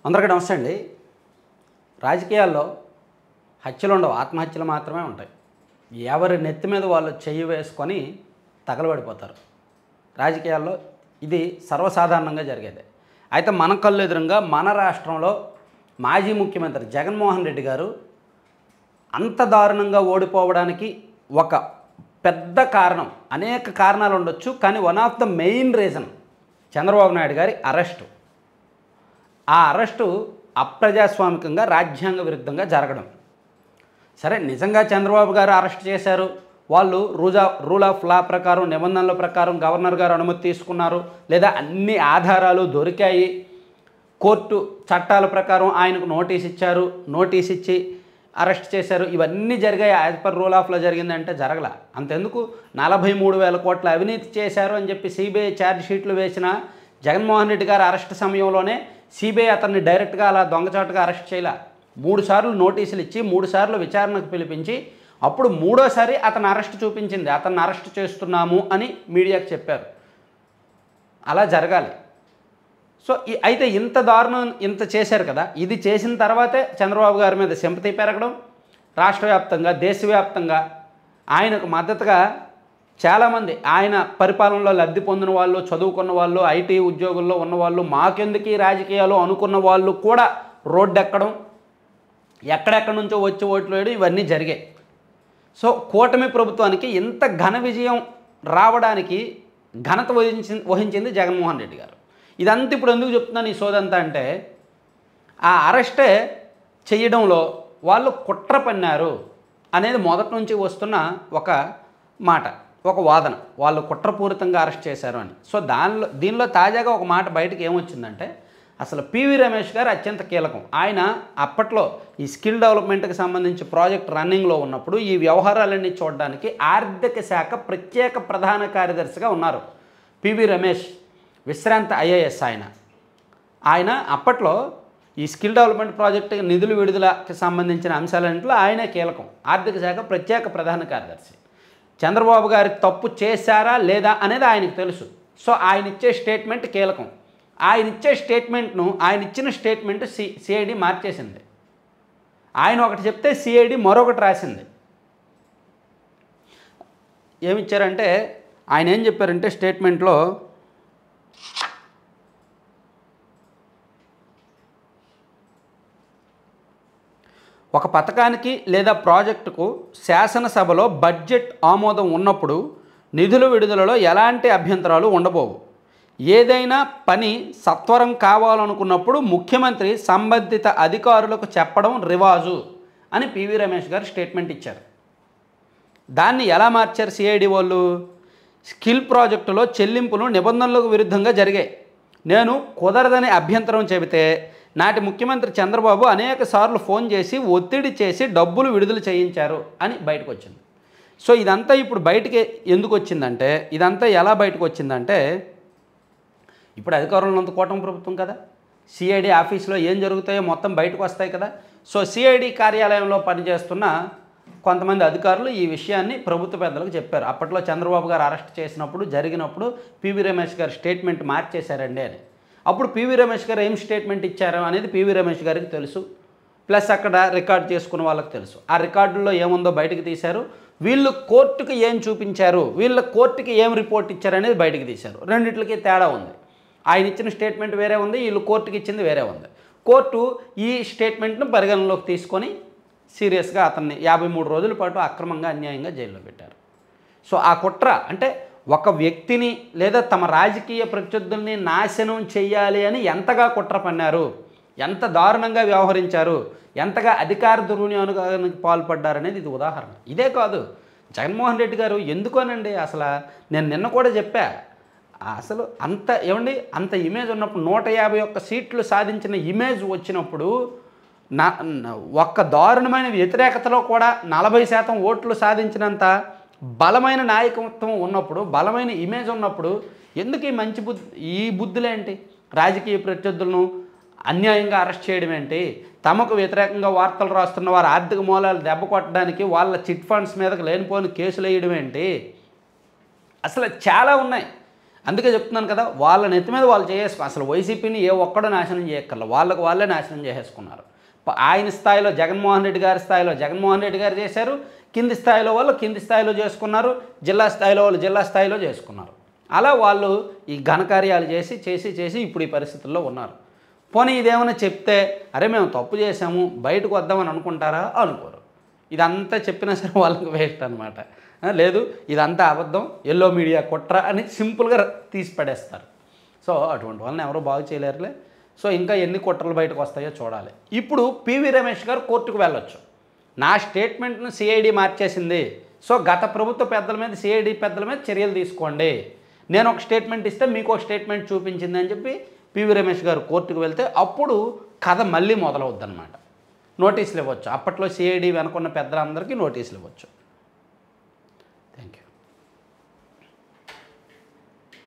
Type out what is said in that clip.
అందరికీ నమస్తే అండి. రాజకీయాల్లో హత్యలు ఉండవు, ఆత్మహత్యలు మాత్రమే ఉంటాయి. ఎవరి నెత్తి మీద వాళ్ళు చెయ్యి వేసుకొని తగలబడిపోతారు. రాజకీయాల్లో ఇది సర్వసాధారణంగా జరిగేది. అయితే మన కళ్ళు ఎదురుగా మన రాష్ట్రంలో మాజీ ముఖ్యమంత్రి జగన్మోహన్ రెడ్డి గారు అంత దారుణంగా ఓడిపోవడానికి ఒక పెద్ద కారణం, అనేక కారణాలు ఉండొచ్చు, కానీ one of the main reason Chandrababu Naidu గారి అరెస్టు. ఆ అరెస్టు అప్రజాస్వామికంగా, రాజ్యాంగ విరుద్ధంగా జరగడం. సరే, నిజంగా చంద్రబాబు గారు అరెస్ట్ చేశారు, వాళ్ళు రూల్ ఆఫ్ లా ప్రకారం, నిబంధనల ప్రకారం గవర్నర్ గారు అనుమతి తీసుకున్నారు, లేదా అన్ని ఆధారాలు దొరికాయి, కోర్టు చట్టాల ప్రకారం ఆయనకు నోటీస్ ఇచ్చారు, నోటీస్ ఇచ్చి అరెస్ట్ చేశారు, ఇవన్నీ జరిగాయి, as per rule of law జరిగిందంటే జరగల. అంతెందుకు 43,000 కోట్ల అవినీతి చేశారు అని చెప్పి సిబిఐ ఛార్జ్ షీట్లు వేసిన జగన్మోహన్ రెడ్డి గారు అరెస్ట్ సమయంలోనే సిబిఐ అతన్ని డైరెక్ట్గా అలా దొంగచాటుగా అరెస్ట్ చేయాల. 3 సార్లు నోటీసులు ఇచ్చి 3 సార్లు విచారణకు పిలిపించి అప్పుడు 3వసారి అతను అరెస్ట్ చూపించింది, అతన్ని అరెస్ట్ చేస్తున్నాము అని మీడియాకు చెప్పారు. అలా జరగాలి. సో అయితే ఇంత దారుణం ఇంత చేశారు కదా, ఇది చేసిన తర్వాతే చంద్రబాబు గారి మీద సింపతి పెరగడం, రాష్ట్ర వ్యాప్తంగా, దేశవ్యాప్తంగా ఆయనకు మద్దతుగా చాలామంది, ఆయన పరిపాలనలో లబ్ధి పొందిన వాళ్ళు, చదువుకున్న వాళ్ళు, ఐటీ ఉద్యోగుల్లో ఉన్నవాళ్ళు, మాకెందుకు ఈ రాజకీయాలు అనుకున్న వాళ్ళు కూడా రోడ్డు ఎక్కడం, ఎక్కడెక్కడి నుంచో వచ్చి ఓట్లు వేయడం, ఇవన్నీ జరిగాయి. సో కూటమి ప్రభుత్వానికి ఇంత ఘన విజయం రావడానికి ఘనత వహించింది జగన్మోహన్ రెడ్డి గారు. ఇదంతా ఇప్పుడు ఎందుకు చెప్తున్నాను ఈ సోదంతా అంటే, ఆ అరెస్టే చేయడంలో వాళ్ళు కుట్ర పన్నారు అనేది మొదటి నుంచి వస్తున్న ఒక మాట, ఒక వాదన, వాళ్ళు కుట్రపూరితంగా అరెస్ట్ చేశారు అని. సో దీనిలో తాజాగా ఒక మాట బయటకు ఏమొచ్చిందంటే, అసలు పివి రమేష్ గారు అత్యంత కీలకం. ఆయన అప్పట్లో ఈ స్కిల్ డెవలప్మెంట్కి సంబంధించి ప్రాజెక్ట్ రన్నింగ్లో ఉన్నప్పుడు ఈ వ్యవహారాలన్నీ చూడడానికి ఆర్థిక శాఖ ప్రత్యేక ప్రధాన కార్యదర్శిగా ఉన్నారు పివి రమేష్, విశ్రాంత ఐఏఎస్. ఆయన అప్పట్లో ఈ స్కిల్ డెవలప్మెంట్ ప్రాజెక్టు నిధులు విడుదలకి సంబంధించిన అంశాలన్నింటిలో ఆయనే కీలకం, ఆర్థిక శాఖ ప్రత్యేక ప్రధాన కార్యదర్శి. చంద్రబాబు గారి తప్పు చేశారా లేదా అనేది ఆయనకు తెలుసు. సో ఆయన ఇచ్చే స్టేట్మెంట్ కీలకం. ఆయన ఇచ్చిన స్టేట్మెంట్ సిఐడి మార్చేసింది. ఆయన ఒకటి చెప్తే సిఐడి మరొకటి రాసింది. ఏమిచ్చారంటే, ఆయన ఏం చెప్పారంటే స్టేట్మెంట్లో, ఒక పథకానికి లేదా ప్రాజెక్టుకు శాసనసభలో బడ్జెట్ ఆమోదం ఉన్నప్పుడు నిధుల విడుదలలో ఎలాంటి అభ్యంతరాలు ఉండబోవు. ఏదైనా పని సత్వరం కావాలనుకున్నప్పుడు ముఖ్యమంత్రి సంబంధిత అధికారులకు చెప్పడం రివాజు అని పివి రమేష్ గారు స్టేట్మెంట్ ఇచ్చారు. దాన్ని ఎలా మార్చారు సిఐడి వాళ్ళు? స్కిల్ ప్రాజెక్టులో చెల్లింపులు నిబంధనలకు విరుద్ధంగా జరిగాయి, నేను కుదరదని అభ్యంతరం చెబితే నాటి ముఖ్యమంత్రి చంద్రబాబు అనేక సార్లు ఫోన్ చేసి ఒత్తిడి చేసి డబ్బులు విడుదల చేయించారు అని బయటకు వచ్చింది. సో ఇదంతా ఇప్పుడు బయటికి ఎందుకు వచ్చిందంటే, ఇదంతా ఎలా బయటకు వచ్చిందంటే, ఇప్పుడు అధికారంలో ఉన్నంత కూటమి ప్రభుత్వం కదా, సిఐడి ఆఫీస్లో ఏం జరుగుతాయో మొత్తం బయటకు వస్తాయి కదా. సో సిఐడి కార్యాలయంలో పనిచేస్తున్న కొంతమంది అధికారులు ఈ విషయాన్ని ప్రభుత్వ పెద్దలకు చెప్పారు. అప్పట్లో చంద్రబాబు గారు అరెస్ట్ చేసినప్పుడు, జరిగినప్పుడు పివి రమేష్ గారు స్టేట్మెంట్ మార్చేశారండి అని. అప్పుడు పివి రమేష్ గారు ఏం స్టేట్మెంట్ ఇచ్చారు అనేది పివి రమేష్ గారికి తెలుసు, ప్లస్ అక్కడ రికార్డ్ చేసుకున్న వాళ్ళకి తెలుసు. ఆ రికార్డుల్లో ఏముందో బయటకు తీశారు, వీళ్ళు కోర్టుకి ఏం చూపించారు, వీళ్ళ కోర్టుకి ఏం రిపోర్ట్ ఇచ్చారు అనేది బయటకు తీశారు. రెండిట్లకి తేడా ఉంది. ఆయన ఇచ్చిన స్టేట్మెంట్ వేరే ఉంది, వీళ్ళు కోర్టుకి ఇచ్చింది వేరే ఉంది. కోర్టు ఈ స్టేట్మెంట్ను పరిగణనలోకి తీసుకొని సీరియస్గా అతన్ని 53 రోజుల పాటు అక్రమంగా, అన్యాయంగా జైల్లో పెట్టారు. సో ఆ కుట్ర అంటే, ఒక వ్యక్తిని లేదా తమ రాజకీయ ప్రత్యర్థుల్ని నాశనం చెయ్యాలి అని ఎంతగా కుట్ర పన్నారు, ఎంత దారుణంగా వ్యవహరించారు, ఎంతగా అధికార దుర్వినియోగానికి పాల్పడ్డారనేది ఇది ఉదాహరణ. ఇదే కాదు, జగన్మోహన్ రెడ్డి గారు ఎందుకోనండి, అసలు నేను నిన్న కూడా చెప్పా, అసలు అంత ఇమేజ్ ఉన్నప్పుడు, 151 సీట్లు సాధించిన ఇమేజ్ వచ్చినప్పుడు, ఒక్క దారుణమైన వ్యతిరేకతలో కూడా 40% ఓట్లు సాధించినంత బలమైన నాయకత్వం ఉన్నప్పుడు, బలమైన ఇమేజ్ ఉన్నప్పుడు ఎందుకు ఈ బుద్ధులేంటి? రాజకీయ ప్రత్యర్థులను అన్యాయంగా అరెస్ట్ చేయడం ఏంటి? తమకు వ్యతిరేకంగా వార్తలు రాస్తున్న వారు ఆర్థిక మూలాలు దెబ్బ కొట్టడానికి వాళ్ళ చిట్ ఫండ్స్ మీదకి లేనిపోని కేసులు వేయడం ఏంటి? అసలు చాలా ఉన్నాయి. అందుకే చెప్తున్నాను కదా, వాళ్ళ నెత్తి మీద వాళ్ళు చేసేసుకో. అసలు వైసీపీని ఏ ఒక్కడో నాశనం చేయక్కర్లేదు, వాళ్ళకు వాళ్ళే నాశనం చేసేసుకున్నారు. ఆయన స్థాయిలో జగన్మోహన్ రెడ్డి గారి స్థాయిలో జగన్మోహన్ రెడ్డి గారు చేశారు, కింది స్థాయిలో వాళ్ళు కింది స్థాయిలో చేసుకున్నారు, జిల్లా స్థాయిలో వాళ్ళు జిల్లా స్థాయిలో చేసుకున్నారు. అలా వాళ్ళు ఈ ఘనకార్యాలు చేసి ఇప్పుడు ఈ పరిస్థితుల్లో ఉన్నారు. పోనీ ఇదేమైనా చెప్తే అరే మేము తప్పు చేసాము బయటకు వద్దామని అనుకుంటారా? అనుకోరు. ఇదంతా చెప్పినా సరే వాళ్ళకి వేస్ట్ అనమాట. లేదు ఇదంతా అబద్ధం, ఎల్లో మీడియా కుట్ర అని సింపుల్గా తీసి పడేస్తారు. సో అటువంటి వాళ్ళని ఎవరో బాగు చేయలేరులే. సో ఇంకా ఎన్ని కుట్రలు బయటకు వస్తాయో చూడాలి. ఇప్పుడు పివి రమేష్ గారు కోర్టుకు వెళ్ళొచ్చు. నా స్టేట్మెంట్ను సిఐడి మార్చేసింది, సో గత ప్రభుత్వ పెద్దల మీద సిఐడి పెద్దల మీద చర్యలు తీసుకోండి, నేను ఒక స్టేట్మెంట్ ఇస్తే మీకు ఒక స్టేట్మెంట్ చూపించింది అని చెప్పి పివి రమేష్ గారు కోర్టుకు వెళ్తే అప్పుడు కథ మళ్ళీ మొదలవుద్దన్నమాట. నోటీసులు ఇవ్వచ్చు. అప్పట్లో సిఐడి వెనుకున్న పెద్దలందరికీ నోటీసులు ఇవ్వచ్చు.